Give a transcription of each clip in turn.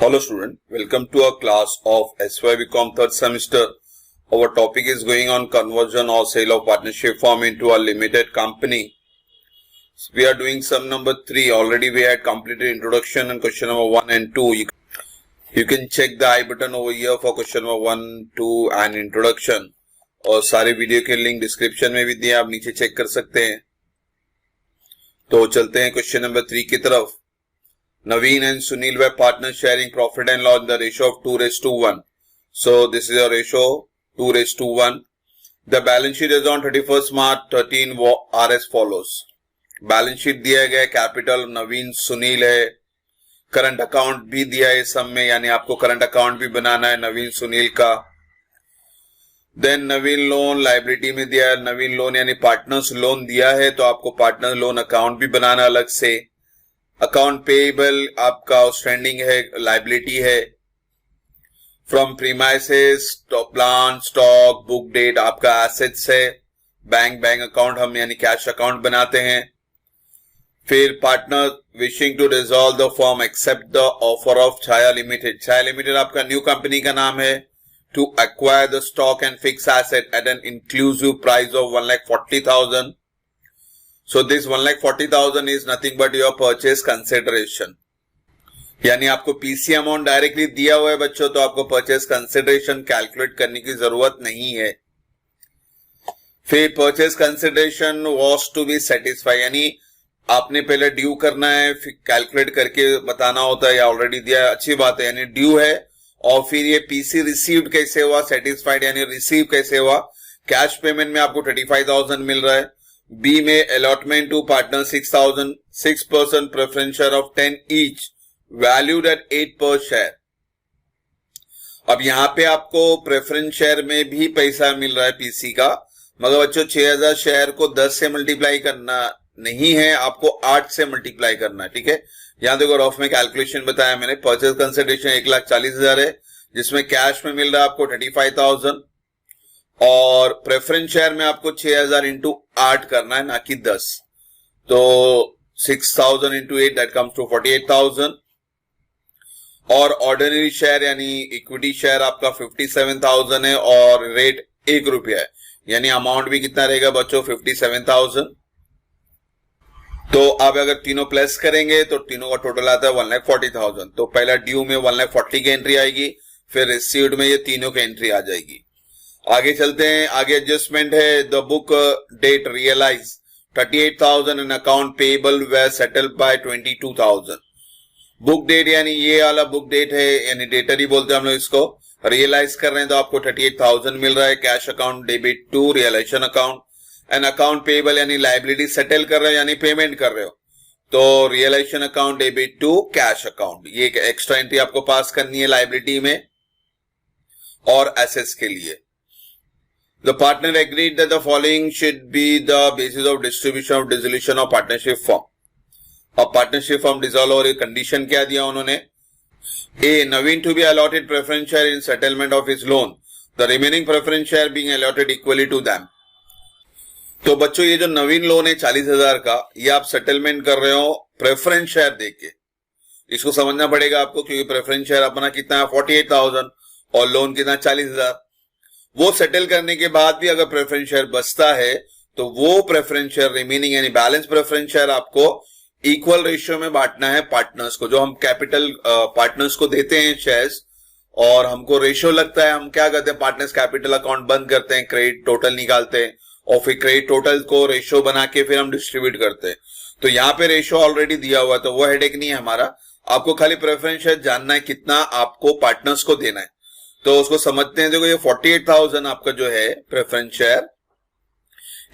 Hello student, welcome to our class of SYBCom third semester. Our topic is going on conversion or sale of partnership firm into a limited company. We are doing sum number 3. Already we had completed introduction and question number 1 and 2. You can check the I button over here for question number 1, 2 and introduction. और सारे video के link description में भी दिए, आप नीचे check कर सकते हैं. तो चलते हैं क्वेश्चन नंबर 3 की तरफ. Naveen and Sunil were partners sharing profit and loss in the ratio of 2:1. So this is a ratio 2:1. The balance sheet is on 31st March 13 are as follows. Balance sheet दिया गया है, capital नवीन सुनील है, current account भी दिया है सम में, यानी आपको करंट अकाउंट भी बनाना है नवीन सुनील का. देन नवीन लोन लाइबिलिटी में दिया है, नवीन लोन यानी पार्टनर्स लोन दिया है तो आपको पार्टनर लोन अकाउंट भी बनाना अलग से. अकाउंट पेएबल आपका आउटस्टैंडिंग है, लाइबिलिटी है. From premises plant stock book debt आपका एसेट्स है. बैंक अकाउंट हम यानी कैश अकाउंट बनाते हैं. फिर partner wishing to dissolve the firm accept the offer of Chhaya limited. Chhaya limited आपका न्यू कंपनी का नाम है. To acquire the stock and fix asset at an inclusive price of 1,40,000. So this 1,40,000 is nothing but your purchase consideration. यानी आपको PC amount directly दिया हुआ है बच्चों, तो आपको परचेस कंसिडरेशन कैलकुलेट करने की जरूरत नहीं है. फिर purchase consideration was to be satisfy, यानी आपने पहले ड्यू करना है, फिर कैलकुलेट करके बताना होता है, या ऑलरेडी दिया है, अच्छी बात है, यानी ड्यू है. और फिर ये पीसी रिसीव्ड कैसे हुआ, सेटिस्फाइड यानी रिसीव कैसे हुआ. कैश पेमेंट में आपको 35,000 मिल रहा है. बी में allotment to partner 6,000, 6% preference share of 10 each valued at 8 per share. अब यहां पे आपको प्रेफरेंस शेयर में भी पैसा मिल रहा है पीसी का, मगर बच्चों 6,000 शेयर को 10 से मल्टीप्लाई करना नहीं है, आपको 8 से मल्टीप्लाई करना है. ठीक है, यहां देखो रफ में कैलकुलेशन बताया मैंने. परचेज कंसिडरेशन 1,40,000 है, जिसमें कैश में मिल रहा है आपको 35,000 और प्रेफरेंस शेयर में आपको 6,000 इंटू 8 करना है, ना कि 10. तो 6,000 इंटू 8 दैट कम्स टू 48,000. और ऑर्डिनरी शेयर यानी इक्विटी शेयर आपका 57,000 है और रेट ₹1 है, यानी अमाउंट भी कितना रहेगा बच्चों 57,000. तो अब अगर तीनों प्लस करेंगे तो तीनों का टोटल आता है 1,40,000. तो पहला ड्यू में 1,40,000 की एंट्री आएगी, फिर रिसीव्ड में ये तीनों की एंट्री आ जाएगी. आगे चलते हैं. आगे एडजस्टमेंट है. The book debt realise 38,000 and account payable were settled by 22,000. Book debt यानी ये वाला बुक डेट है, यानी डेटर ही बोलते हैं हम लोग इसको. रियलाइज कर रहे हैं तो आपको 38,000 मिल रहा है. Cash account debit to realisation account. And account payable यानी लाइबिलिटी सेटल कर रहे हो यानी पेमेंट कर रहे हो, तो realisation account debit to cash account. ये एक एक्स्ट्रा एंट्री आपको पास करनी है लाइबिलिटी में और एसेट्स के लिए. The partner agreed that the following should be the basis of distribution of dissolution of partnership firm. अब पार्टनरशिप फॉर्म डिसॉल्व और कंडीशन क्या दिया उन्होंने. A. Naveen to be allotted preference share in settlement of his loan. The remaining preference share being allotted equally to them. तो बच्चों ये जो नवीन loan है 40,000 का, ये आप सेटलमेंट कर रहे हो प्रेफरेंस शेयर देके. इसको समझना पड़ेगा आपको, क्योंकि प्रेफरेंस शेयर अपना कितना है 48,000 और लोन कितना 40,000. वो सेटल करने के बाद भी अगर प्रेफरेंस शेयर बचता है तो वो प्रेफरेंस शेयर रिमेनिंग यानी बैलेंस प्रेफरेंस शेयर आपको इक्वल रेशियो में बांटना है पार्टनर्स को. जो हम कैपिटल पार्टनर्स को देते हैं शेयर्स और हमको रेशियो लगता है, हम क्या करते हैं पार्टनर्स कैपिटल अकाउंट बंद करते हैं, क्रेडिट टोटल निकालते हैं और फिर क्रेडिट टोटल को रेशियो बना के फिर हम डिस्ट्रीब्यूट करते हैं. तो यहाँ पे रेशियो ऑलरेडी दिया हुआ है, तो वो हेडेक नहीं है हमारा. आपको खाली प्रेफरेंस शेयर जानना है कितना आपको पार्टनर्स को देना है. तो उसको समझते हैं. देखो ये 48,000 आपका जो है प्रेफरेंस शेयर,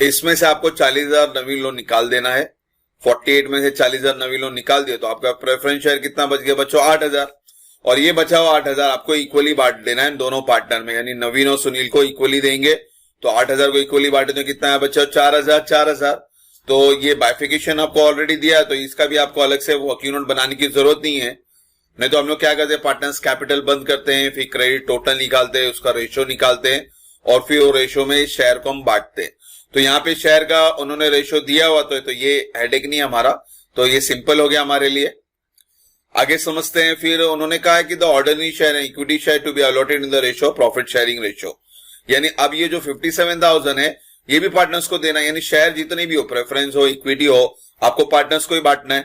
इसमें से आपको 40,000 नवीन लोन निकाल देना है. 48 में से 40,000 नवीन लोन निकाल दिए तो आपका प्रेफरेंस शेयर कितना बच गया बच्चों 8,000. और ये बचा हुआ 8,000 आपको इक्वली बांट देना है दोनों पार्टनर में, यानी नवीन और सुनील को इक्वली देंगे. तो 8,000 को इक्वली बांटे तो कितना है बच्चों 4,000. तो ये बाइफिकेशन आपको ऑलरेडी दिया है, तो इसका भी आपको अलग से वर्किंग नोट बनाने की जरूरत नहीं है. नहीं तो हम लोग क्या करते हैं पार्टनर्स कैपिटल बंद करते हैं, फिर क्रेडिट टोटल निकालते हैं, उसका रेशियो निकालते हैं और फिर वो रेशियो में शेयर को हम बांटते हैं. तो यहाँ पे शेयर का उन्होंने रेशियो दिया हुआ तो ये हेडेक नहीं हमारा, तो ये सिंपल हो गया हमारे लिए. आगे समझते हैं। फिर उन्होंने कहा है कि the ordinary share and equity share to be allotted in the ratio profit sharing ratio, यानी अब ये जो 57,000 है ये भी पार्टनर्स को देना है, यानी शेयर जितने भी हो, प्रेफरेंस हो, इक्विटी हो, आपको पार्टनर्स को ही बांटना है।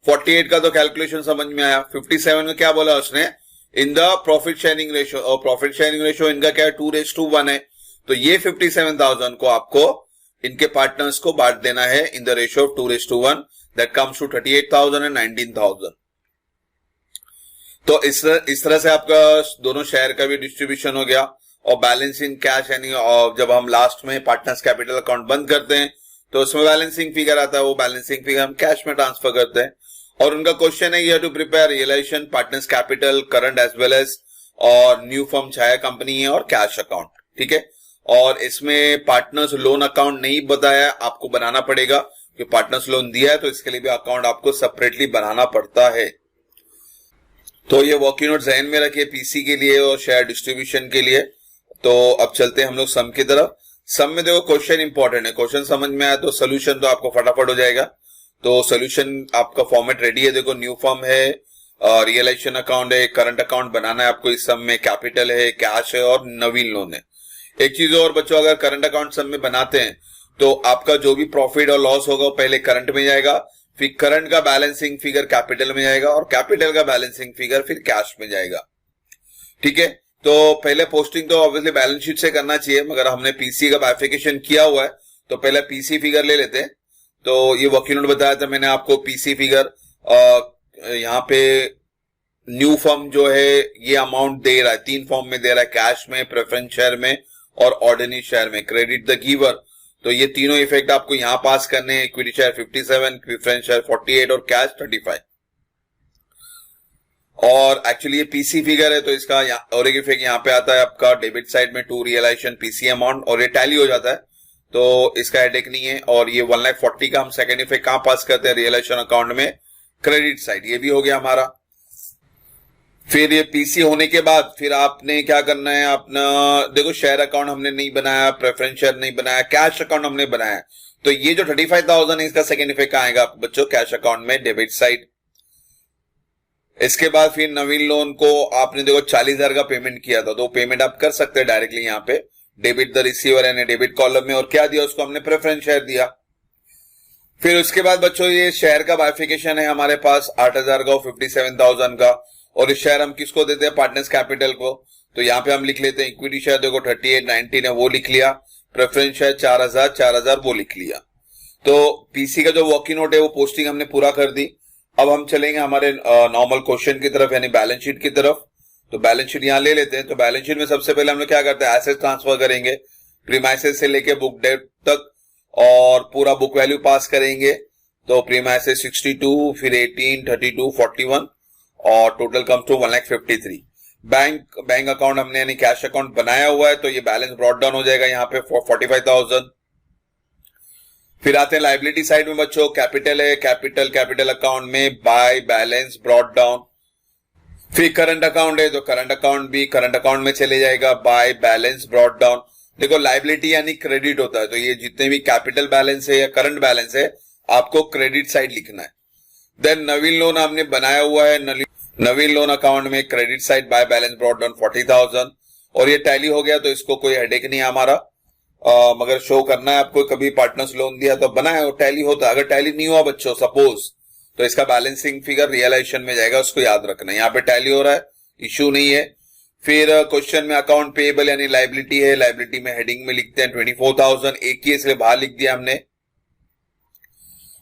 48 का तो कैलकुलेशन समझ में आया। 57 में क्या बोला उसने, in the profit sharing ratio, और प्रॉफिट शेयरिंग रेशियो इनका क्या है 2:1 है, तो ये 57,000 को आपको इनके पार्टनर्स को बांट देना है in the ratio of 2:1, that comes to 38,000 and 19,000। तो इस तरह से आपका दोनों शेयर का भी डिस्ट्रीब्यूशन हो गया। और बैलेंस इन कैश, यानी जब हम लास्ट में पार्टनर्स कैपिटल अकाउंट बंद करते हैं तो उसमें बैलेंसिंग फिगर आता है, वो बैलेंसिंग फिगर हम कैश में ट्रांसफर करते हैं। और उनका क्वेश्चन है you to prepare realisation partners capital current as well as और न्यू फर्म छाया कंपनी है और कैश अकाउंट, ठीक है। और इसमें पार्टनर्स लोन अकाउंट नहीं बताया, आपको बनाना पड़ेगा, कि पार्टनर्स लोन दिया है तो इसके लिए भी अकाउंट आपको सेपरेटली बनाना पड़ता है। तो ये वर्किंग नोट जहन में रखिए पीसी के लिए और शेयर डिस्ट्रीब्यूशन के लिए। तो अब चलते हैं हम लोग सम की तरफ। सम में देखो क्वेश्चन इंपॉर्टेंट है, क्वेश्चन समझ में आया तो सोल्यूशन तो आपको फटाफट हो जाएगा। तो सोल्यूशन आपका फॉर्मेट रेडी है, देखो न्यू फर्म है, रियलाइजेशन अकाउंट है, करंट अकाउंट बनाना है आपको, इस सम में कैपिटल है, कैश है और नवीन लोन है। एक चीज और बच्चों, अगर करंट अकाउंट सम में बनाते हैं तो आपका जो भी प्रॉफिट और लॉस होगा वो पहले करंट में जाएगा, फिर करंट का बैलेंसिंग फिगर कैपिटल में जाएगा और कैपिटल का बैलेंसिंग फिगर फिर कैश में जाएगा, ठीक है। तो पहले पोस्टिंग तो ऑब्वियसली बैलेंस शीट से करना चाहिए, मगर हमने पीसी का बाइफिकेशन किया हुआ है तो पहले पीसी फिगर ले लेते हैं। तो ये वर्किंग नोट बताया था मैंने आपको, पीसी फिगर यहाँ पे न्यू फर्म जो है ये अमाउंट दे रहा है, 3 फॉर्म में दे रहा है, कैश में, प्रेफरेंस शेयर में और ऑर्डिनरी शेयर में, क्रेडिट द गिवर। तो ये तीनों इफेक्ट आपको यहाँ पास करने हैं, इक्विटी शेयर 57, प्रेफरेंस शेयर 48 और कैश 35। और एक्चुअली ये पीसी फिगर है तो इसका और एक इफेक्ट यहाँ पे आता है आपका डेबिट साइड में टू रियलाइजेशन पीसी अमाउंट, और ये टैली हो जाता है तो इसका हेडेक नहीं है। और ये 1,40,000 का हम सेकंड इफेक्ट कहां पास करते हैं, रियलाइजेशन अकाउंट में क्रेडिट साइड, ये भी हो गया हमारा। फिर ये पीसी होने के बाद फिर आपने क्या करना है, अपना देखो शेयर अकाउंट हमने नहीं बनाया, प्रेफरेंस शेयर नहीं बनाया, कैश अकाउंट हमने बनाया, तो ये जो 35,000 है इसका सेकंड इफेक्ट आएगा बच्चों कैश अकाउंट में डेबिट साइड। इसके बाद फिर नवीन लोन को आपने देखो 40,000 का पेमेंट किया था, तो पेमेंट आप कर सकते हैं डायरेक्टली यहाँ पे डेबिट द रिसीवर यानी डेबिट कॉलम में, और क्या दिया उसको हमने प्रेफरेंस शेयर दिया। फिर उसके बाद बच्चों ये शेयर का बाइफिकेशन है हमारे पास 8,000 का और 57,000 का, और इस शेयर हम किसको देते हैं, पार्टनर्स कैपिटल को। तो यहाँ पे हम लिख लेते हैं इक्विटी शेयर देखो 38, 19 है वो लिख लिया, प्रेफरेंस शेयर 4,000, 4,000 वो लिख लिया। तो पीसी का जो वर्किंग नोट है वो पोस्टिंग हमने पूरा कर दी। अब हम चलेंगे हमारे नॉर्मल क्वेश्चन की तरफ यानी बैलेंस शीट की तरफ। तो बैलेंस शीट यहाँ ले लेते हैं। तो बैलेंस शीट में सबसे पहले हम लोग क्या करते हैं, एसेट ट्रांसफर करेंगे प्रीमाइसेस से लेके बुक डेट तक, और पूरा बुक वैल्यू पास करेंगे। तो प्रीमाइसेस 62, फिर 18, 32, 41 और total comes to 1,53,000। Bank account हमने यानी कैश अकाउंट बनाया हुआ है तो ये बैलेंस ब्रॉट डाउन हो जाएगा यहाँ पे 45,000। फिर आते हैं लाइबिलिटी साइड में बच्चों, कैपिटल है, कैपिटल अकाउंट में बाय बैलेंस ब्रॉट डाउन। फिर करंट अकाउंट है तो करंट अकाउंट भी करंट अकाउंट में चले जाएगा बाय बैलेंस ब्रॉट डाउन। देखो लाइबिलिटी यानी क्रेडिट होता है, तो ये जितने भी कैपिटल बैलेंस है या करंट बैलेंस है आपको क्रेडिट साइड लिखना है। देन नवीन लोन हमने बनाया हुआ है, नवीन लोन अकाउंट में credit side by balance brought down 40,000, और ये टैली हो गया तो इसको कोई हेडेक नहीं है हमारा। मगर शो करना है आपको, कभी पार्टनर्स लोन दिया तो बनाया वो टैली होता है। अगर टैली नहीं हुआ बच्चों सपोज, तो इसका बैलेंसिंग फिगर रियलाइजेशन में जाएगा, उसको याद रखना। यहाँ पे टैली हो रहा है, इश्यू नहीं है। फिर क्वेश्चन में अकाउंट पेएबल यानी लाइबिलिटी है, लाइबिलिटी में हेडिंग में लिखते हैं 24,000, एक ही इसलिए बाहर लिख दिया हमने।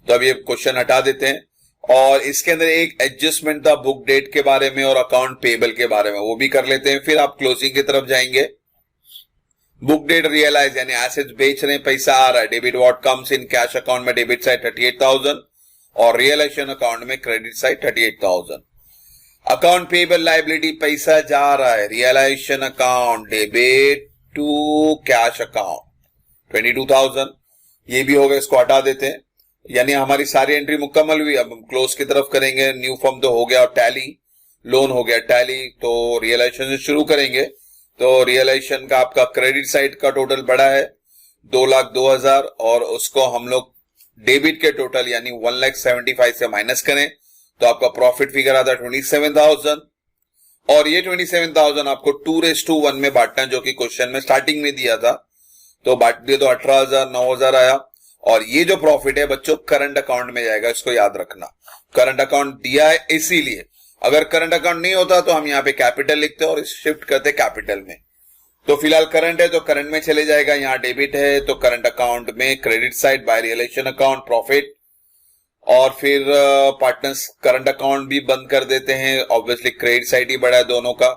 तो अब ये क्वेश्चन हटा देते हैं, और इसके अंदर एक एडजस्टमेंट था बुक डेट के बारे में और अकाउंट पेएबल के बारे में, वो भी कर लेते हैं। फिर आप क्लोजिंग की तरफ जाएंगे। बुक डेट रियलाइज यानी एसेट्स बेच रहे हैं, पैसा आ रहा है, debit what comes in cash account में डेबिट साइड 38,000 और रियलाइजेशन अकाउंट में credit side 38,000। Account payable liability पैसा जा रहा है, realisation account debit to cash account 22,000, ये भी होगा, इसको हटा देते हैं। यानी हमारी सारी एंट्री मुकम्मल हुई। अब हम क्लोज की तरफ करेंगे। न्यू फर्म तो हो गया और टैली लोन हो गया टैली, तो रियलाइजेशन से शुरू करेंगे। तो रियलाइजेशन का आपका क्रेडिट साइड का टोटल बड़ा है 2,02,000 और उसको हम लोग डेबिट के टोटल यानी 1,75,000 से माइनस करें तो आपका प्रॉफिट फिगर आता है 27,000 और ये 27,000 आपको 2:1 में बांटना है, जो कि क्वेश्चन में स्टार्टिंग में दिया था। तो बांट दिए तो 18,000 9,000 आया। और ये जो प्रॉफिट है बच्चों करंट अकाउंट में जाएगा, इसको याद रखना। करंट अकाउंट दिया है इसीलिए, अगर करंट अकाउंट नहीं होता तो हम यहाँ पे कैपिटल लिखते और शिफ्ट करते कैपिटल में। तो फिलहाल करंट है तो करंट में चले जाएगा, यहाँ डेबिट है तो करंट अकाउंट में, credit side by realisation account profit, और फिर पार्टनर्स करंट अकाउंट भी बंद कर देते हैं। ऑब्वियसली क्रेडिट साइड ही बड़ा है दोनों का,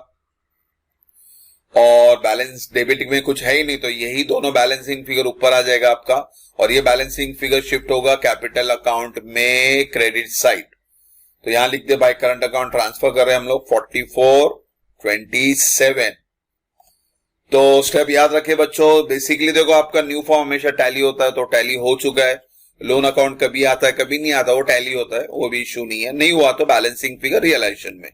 और बैलेंस डेबिट में कुछ है ही नहीं, तो यही दोनों बैलेंसिंग फिगर ऊपर आ जाएगा आपका, और ये बैलेंसिंग फिगर शिफ्ट होगा कैपिटल अकाउंट में क्रेडिट साइड। तो यहां लिख दे बाय करंट अकाउंट ट्रांसफर कर रहे हैं हम लोग 4427। तो स्टेप याद रखे बच्चों। बेसिकली देखो आपका न्यू फॉर्म हमेशा टैली होता है, तो टैली हो चुका है। लोन अकाउंट कभी आता है कभी नहीं आता, वो टैली होता है, वो भी इशू नहीं है। नहीं हुआ तो बैलेंसिंग फिगर रियलाइजेशन में।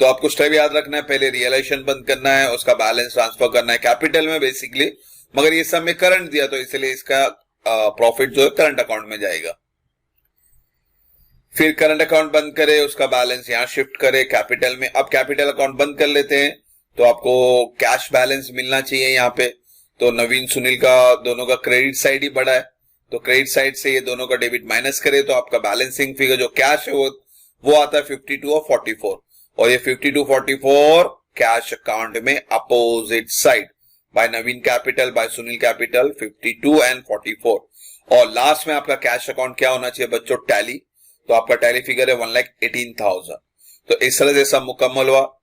तो आपको स्टेप याद रखना है, पहले रियलाइजेशन बंद करना है, उसका बैलेंस ट्रांसफर करना है कैपिटल में बेसिकली, मगर ये सब में करंट दिया तो इसलिए इसका प्रॉफिट जो है करंट अकाउंट में जाएगा। फिर करंट अकाउंट बंद करे, उसका बैलेंस यहां शिफ्ट करे कैपिटल में। अब कैपिटल अकाउंट बंद कर लेते हैं तो आपको कैश बैलेंस मिलना चाहिए यहाँ पे। तो नवीन सुनील का दोनों का क्रेडिट साइड ही बड़ा है, तो क्रेडिट साइड से ये दोनों का डेबिट माइनस करे तो आपका बैलेंसिंग फिगर जो कैश है वो आता है 52 और 44, और ये 52 44 कैश अकाउंट में opposite side by Naveen capital by Sunil capital 52 and 44। और लास्ट में आपका कैश अकाउंट क्या होना चाहिए बच्चों, टैली। तो आपका टैली फिगर है 1,18,000। तो इस तरह से सब मुकम्मल हुआ।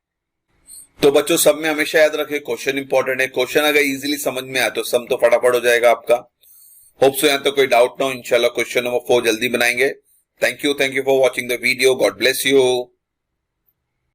तो बच्चों सब में हमेशा याद रखें क्वेश्चन इंपॉर्टेंट है। क्वेश्चन अगर इजीली समझ में आए तो सम तो फटाफट हो जाएगा आपका। होप सो यहाँ तो कोई डाउट ना हो। इंशाल्लाह क्वेश्चन नंबर 4 जल्दी बनाएंगे। Thank you for watching the video. God bless you.